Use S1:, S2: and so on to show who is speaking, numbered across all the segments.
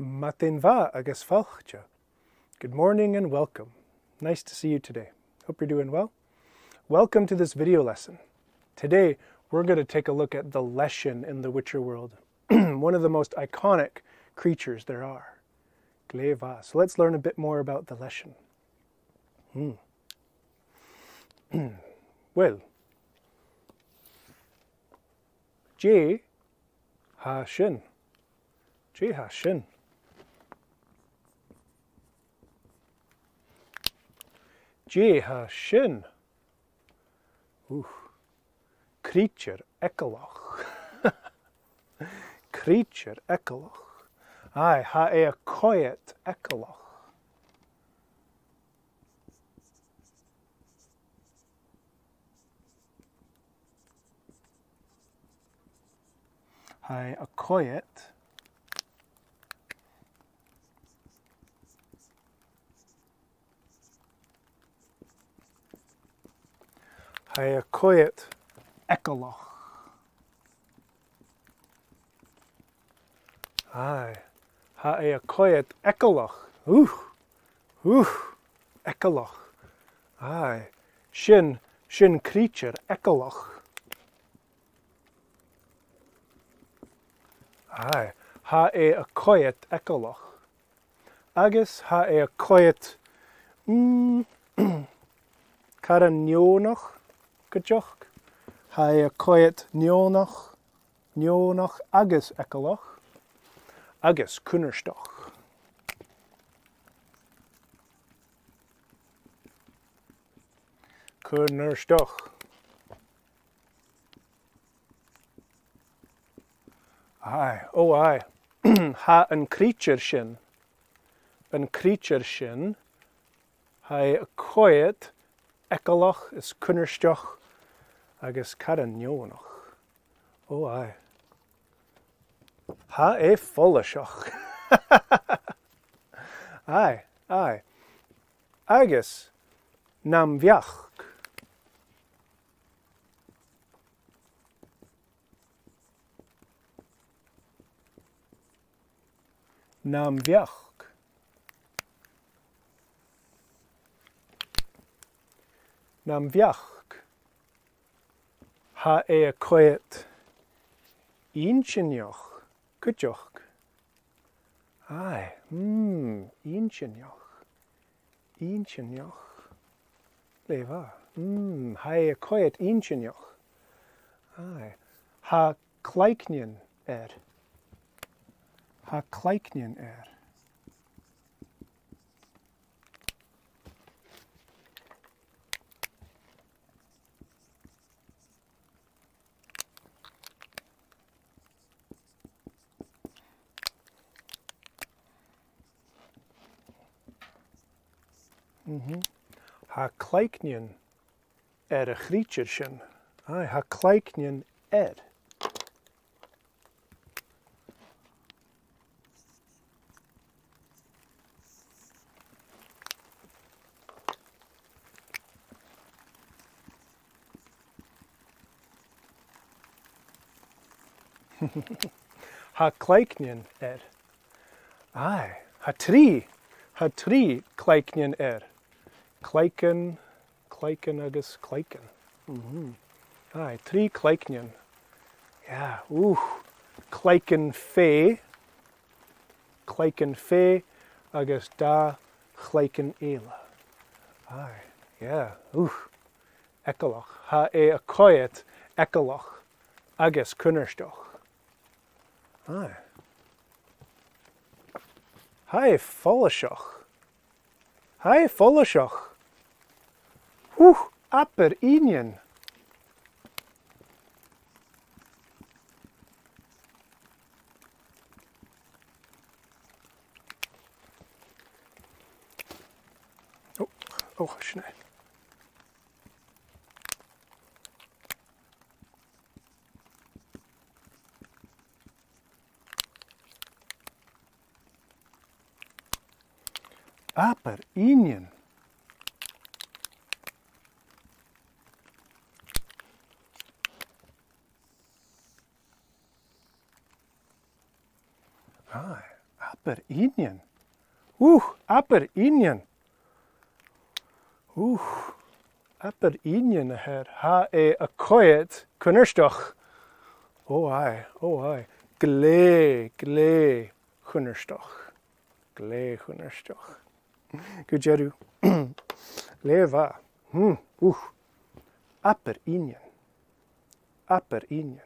S1: Matin agus falcha. Good morning and welcome. Nice to see you today. Hope you're doing well. Welcome to this video lesson. Today we're going to take a look at the Leshen in the Witcher world. One of the most iconic creatures there are. Gleva. So let's learn a bit more about the Leshen. Well, J ha shin. J ha shin. J ha shin. Creature ekalach. Creature ekalach. Aye, ha a quiet ekalach. Hi, a quiet. Hi, a quiet ekalach. Aye, ha a quiet ekalach. Ekalach. Aye, shin creature ekalach. Aye, ha a quiet ekalach. Agus ha a quiet karanionach kajoch. Ha a quiet nionach agus ekalach. Agus kunnerstoch. Kunnerstoch. Aye, oh aye. Ha een creature shin. Een creature shin. Ha a quiet ekalach is kunnerstoch. Agus karanionach. Oh aye. Ha a follashach. Aye, aye. Agus nam viach. Nam viach. Nam viach. Ha a quiet inchinjoch. Kutjoch. Aye. Inchinjoch. Inchinjoch. Leva. Ha a quiet inchinjoch. Aye. Ha kleiknien Ha kleiknien Ha kleiknien a creature shin. Aye, ha kleiknien Ha kleiknien Aye, ha tri kleiknien Kleiken agus kleiken. Aye, tri kleiknien. Yeah, Kleiken fe agus da kleiken ela. Aye, yeah, ekalach. Ha a quiet ekalach agus kunnerstoch. Aye. Hi, follashach. Hi, follashach. Apper inien. Oh, schnell. Apper inien. Aye. Aper Inian. Aper Inian. Aper Inian ahead. Ha a quiet kunnerstoch. Oh aye. Gle kunnerstoch. Gle kunnerstoch. Good jeru. Leva. Aper Inian. Aper Inian.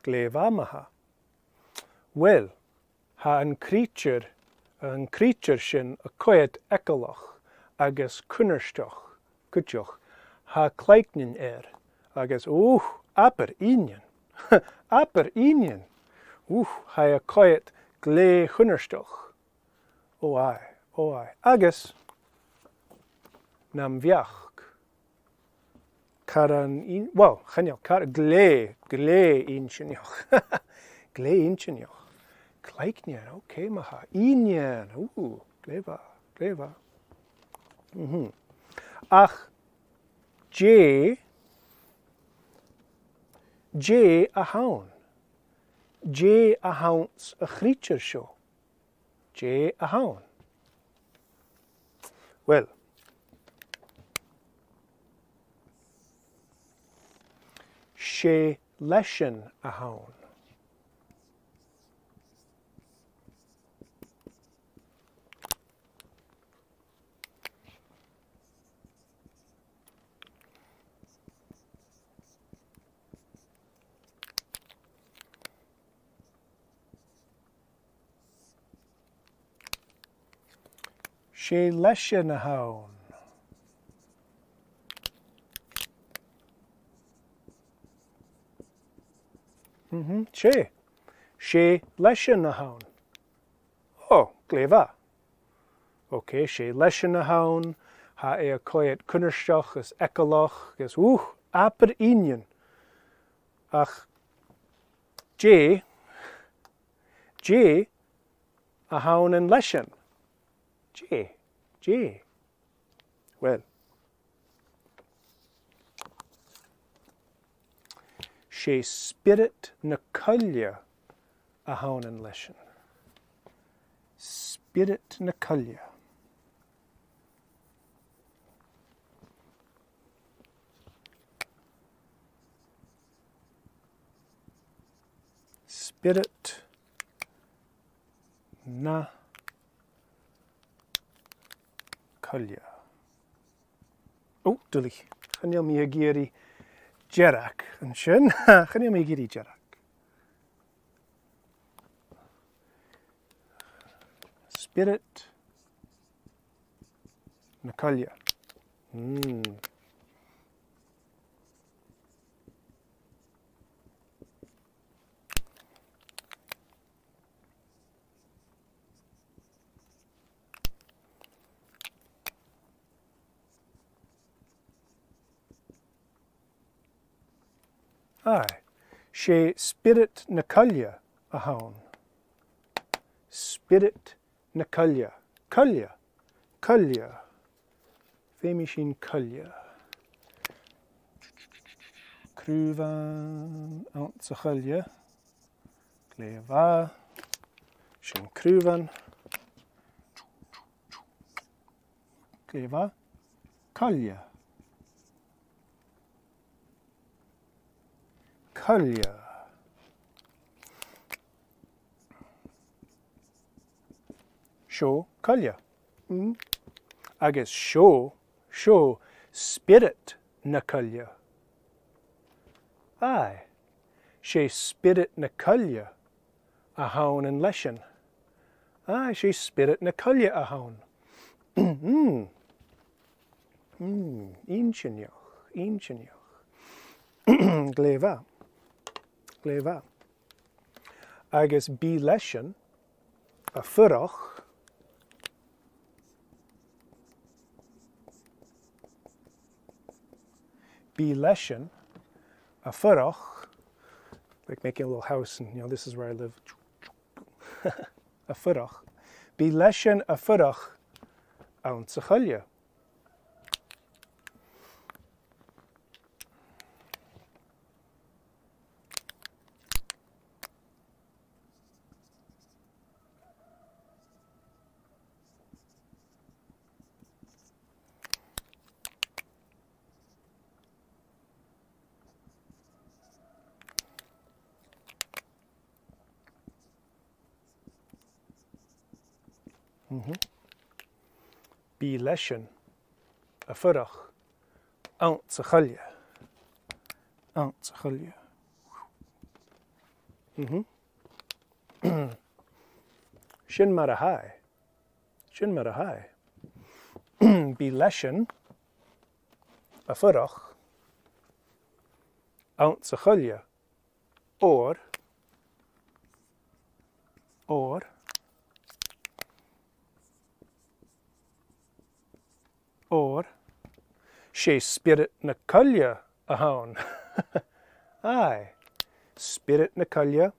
S1: Glevamaha. Well, ha an creature sin a quiet ekalach, agus kunnerstoch, kutjoch, ha kleiknin agus, aper Inian. Aper Inian. Ha a quiet gle kunnerstoch. Oh aye. Agus, nam viach. Karan gle inchenjoch. Gle inchenjoch. Kleiknian, okay, maha. Inian, gleva. Ach, J a hound. J a hound's a creature show. J a hound. Well, she Leshen a hound. She Leshen a hound. She Leshen a hound. Oh, gleva. Okay, she Leshen a hound. Ha a quiet kunnerstoch is ekalach is aper Inian. Ach, J a hound in Leshen. J. Well, she spirit na cullia a hound in Leshen. Spirit na cullia. Spirit na cullia. Dully. Chanil mi agiri Jerak and Shin. Chanil mi agiri Jerak. Spirit na cullia. Aye, she spirit na cullia a hound. Spirit na cullia. Cullia. Femishin cullia. Kruvan out sa cullia. Gleva. Shin kruvan. Gleva. Cullia. Cullia. Show cullia. I guess show spirit na cullia. Aye, she spirit na cullia a hound in Leshen. Aye, she spirit na cullia a hound. Inchenjoch. Gleva. I guess be Leshen a furroch. Be Leshen a furroch. Like making a little house and this is where I live. A furroch. Be Leshen a furroch aun tzachullia. Bí Leshen a furach ant sa chuile. Ant sa chuile. Sin mar a hai. Sin mar a hai. Bí Leshen a furach ant sa chuile. Or sé spirit na cuille a haun. Aye, spirit na cuille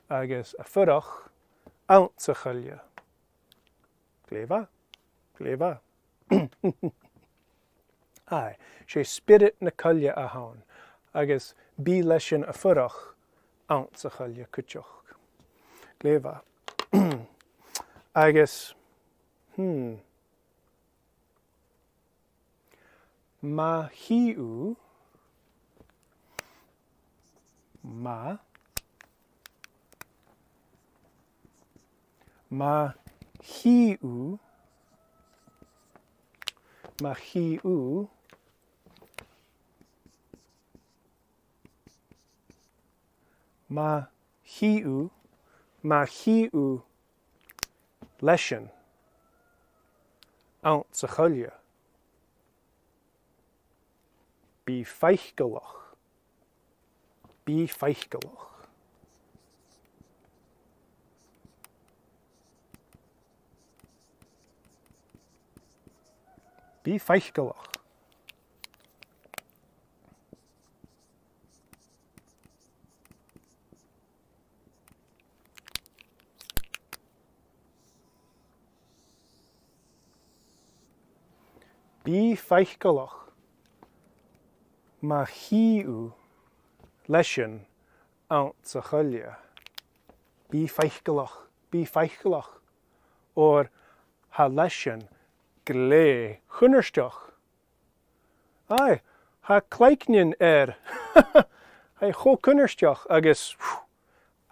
S1: agus a furach ant sa chuile. Gléva, gléva. Aye, sé spirit na cuille a haun agus bí Leshen a furach ant sa chuile cúteach. Gléva. Agus, ma hiu, ma hiu, Leshen ant sa chuile. Bí feichgelach. Bí feichgelach. Bí feichgelach. Bí feichgelach. Ma hiu Leshen ant sa chuile. Bí feichgelach. Or ha Leshen glé chunnersteach. Aye, ha kleiknin Ha cho chunnersteach agus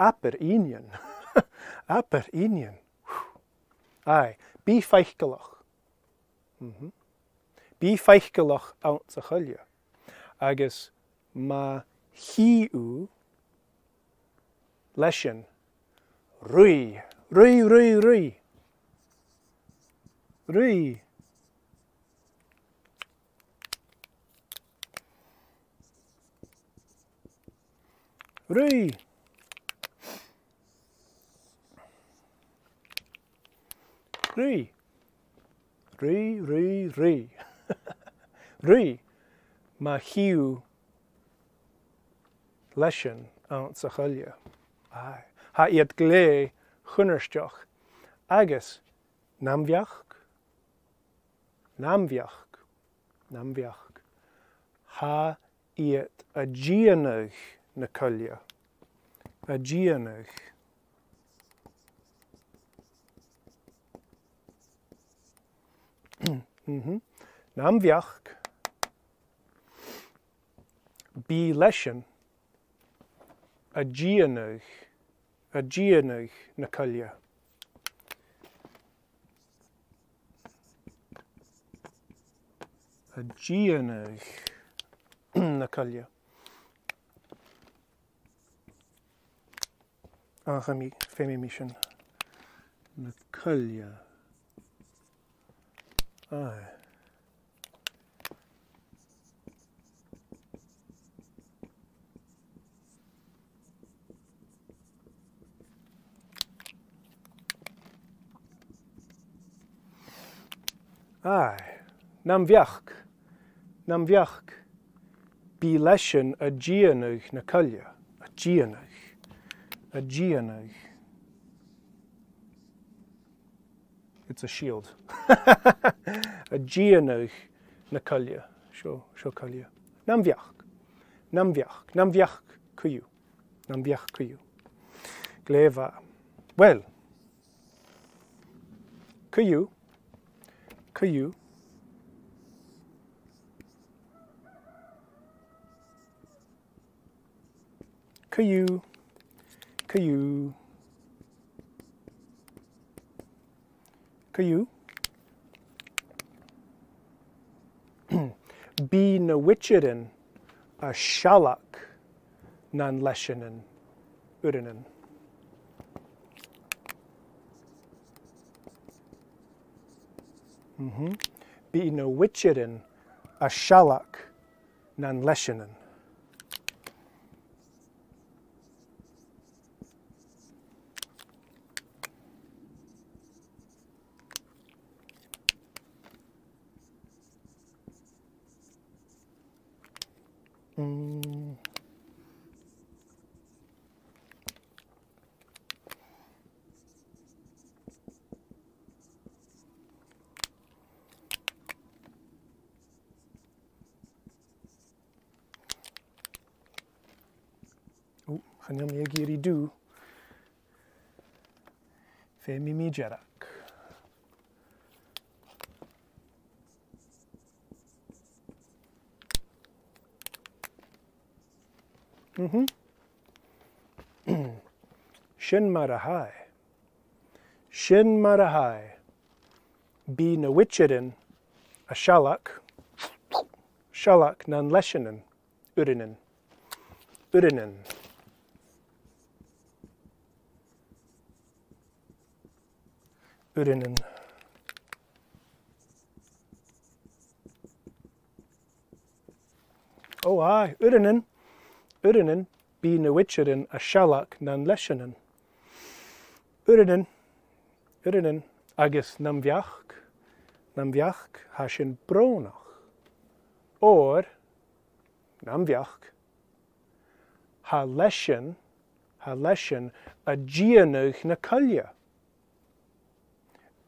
S1: aper inion. Aper inion. Aye, bí feichgelach. Bí feichgelach ant sa chuile. Agus ma hiu Leshen rui. Rui. Rui. Ma hiu Leshen ant sa chuile. Ha iad glé chunnersteach. Agus namviach. Ha iad a gianach na cuille. A gianach. Namviach. Bí Leshen a gianach na cuille. A gianach na cuille. Achami femi mission na cuille. Aye. Aye, namviach. Bí Leshen a gianach na cuille. A gianach. It's a shield. A gianach na cuille. Sho cuille. Namviach cuiu. Gléva. Well. Cuiu. you. Be na witcherin a shalak nan leshenin urinen. Be na witcherin a shalak nan leshenin. Chanyam yagiri du. Fe mimi jerak. Shin marahai. Shin marahai. Be na witcherin a shalak. Shalak nan leshenin urinen. Urinen. Urinen. Oh, aye, urinen. Urinen. Be na witcherin a shalak nan leshenin. Urinen. Urinen. Agus nam viach. Nam viach hashin bronach. Or nam viach. Ha leshen a gianuch na kalya.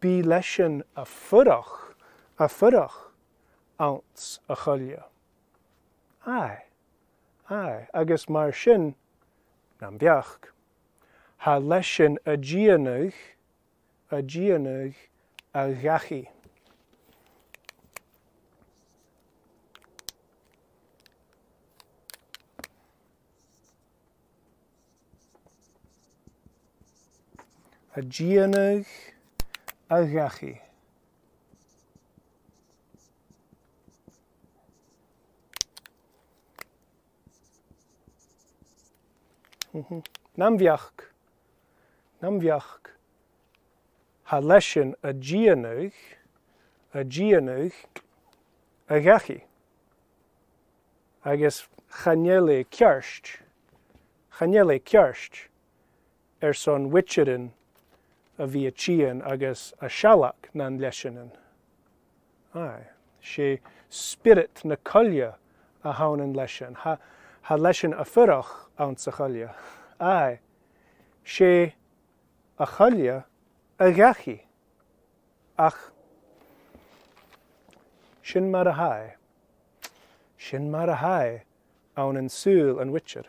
S1: Be leshen a furach ounce a chalya. Aye, agus mar shin, nam biach, ha leshen a gianuch a gachi. A gianuch a gachi. Nam viach, ha leshen a gianuch a gachi. I guess chanele kjarst, son witcherin a viachian, I guess a shalak nan leshenen. Aye, she spirit na kolya a haunen leshen, ha leshen a furach ounce a chalya. Aye, she a chalya a gachi. Ach, shin marahai aunen sul and witcher.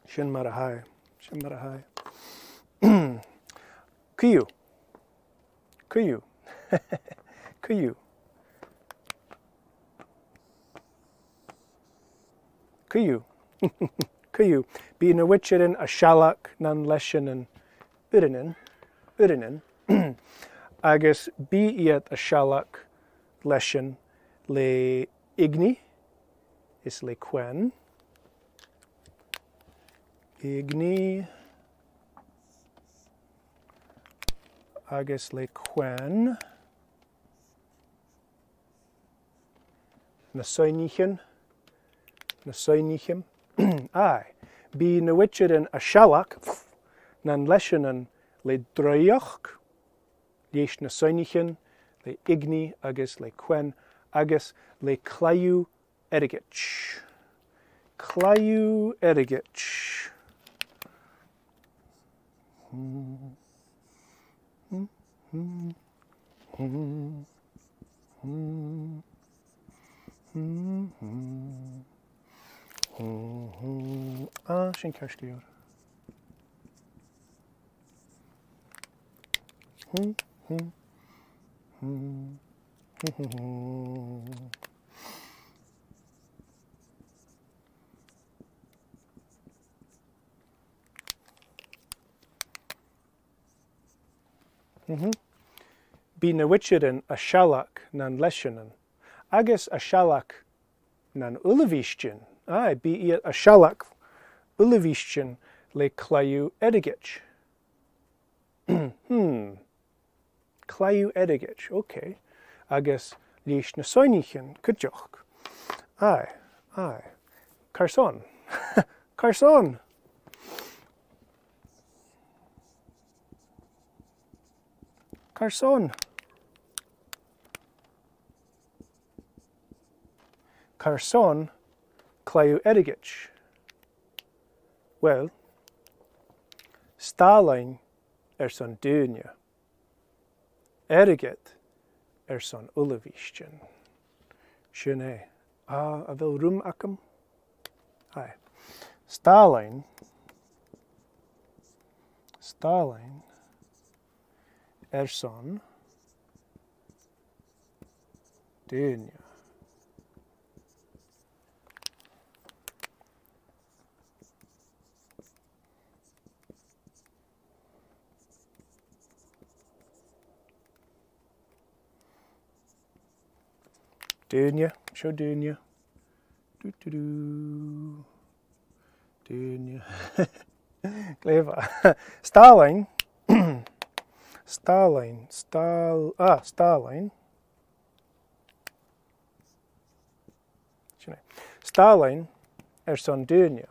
S1: Shin marahai. Kuyu. Kuyu. Kuyu. Be na witcherin a shalak nan leshen and urinen. Agus be yet a shalak leshen le igni is le quen. Igni agus le quen na soinichen aye be na witcherin a shalak nan leshenen le droiach liesh na soinichen le igni agus le quen agus le clayu erigich. Shin kerstior. Bína wichirin a shalach nan leshenan. Agus a shalach nan ulavishtin. Aye, be it a shalach ulavishtin le clayu edigich. Clayu edigich, okay. Agus lish na soinichen kutjoch. Aye. Carson. Carson. Carson. Carson clayu edigich. Well, Stalin son dunya. Eriget son ulavishtin. Shune. A vil rum akam? Aye. Stalin son dunya. Dunya, show dunya. Dunya. Clever. Stalin. Stalin son dunya.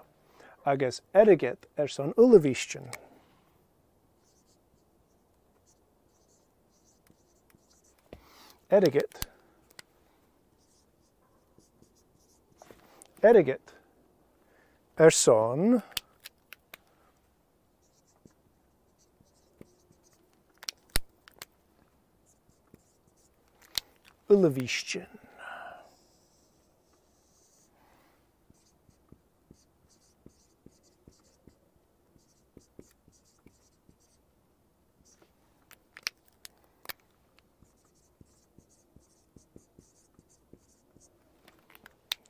S1: Agus eriget son ulavishtin. Eriget son ulavishtin.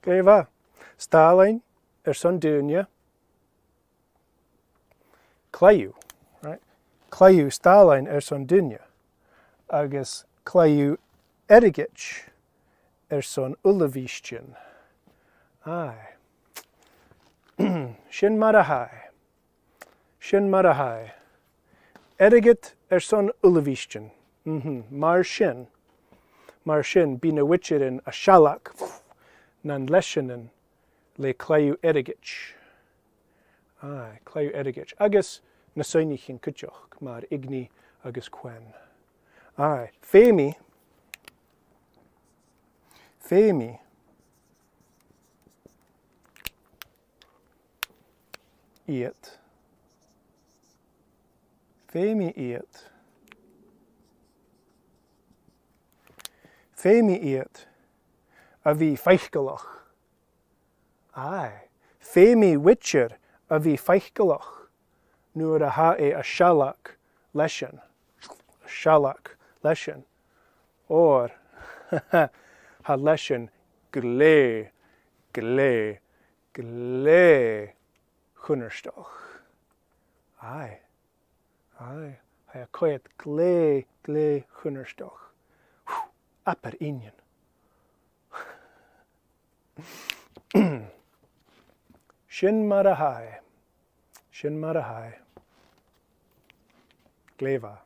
S1: Geva. Stalin son dunya. Clayu, right? Clayu Stalin son dunya. Agus clayu edigich son ulavishtin. Aye. Shin marahai. Edigit son ulavishtin. Mar shin bina wichirin a shalak. Nan leshenan le clayu edigich. Aye, clayu edigich. Agus nasoinichin kutjoch, mar igni agus quen. Aye, femi. Iet. Avi feichgelach. Aye. Femi witcher avi feichgelach. Nuer ha a shalach leshen. Or ha leshen gle chunnerstoch. Aye. Ha koet gle chunnerstoch. Upper Indian. Shin marahai. Gleva.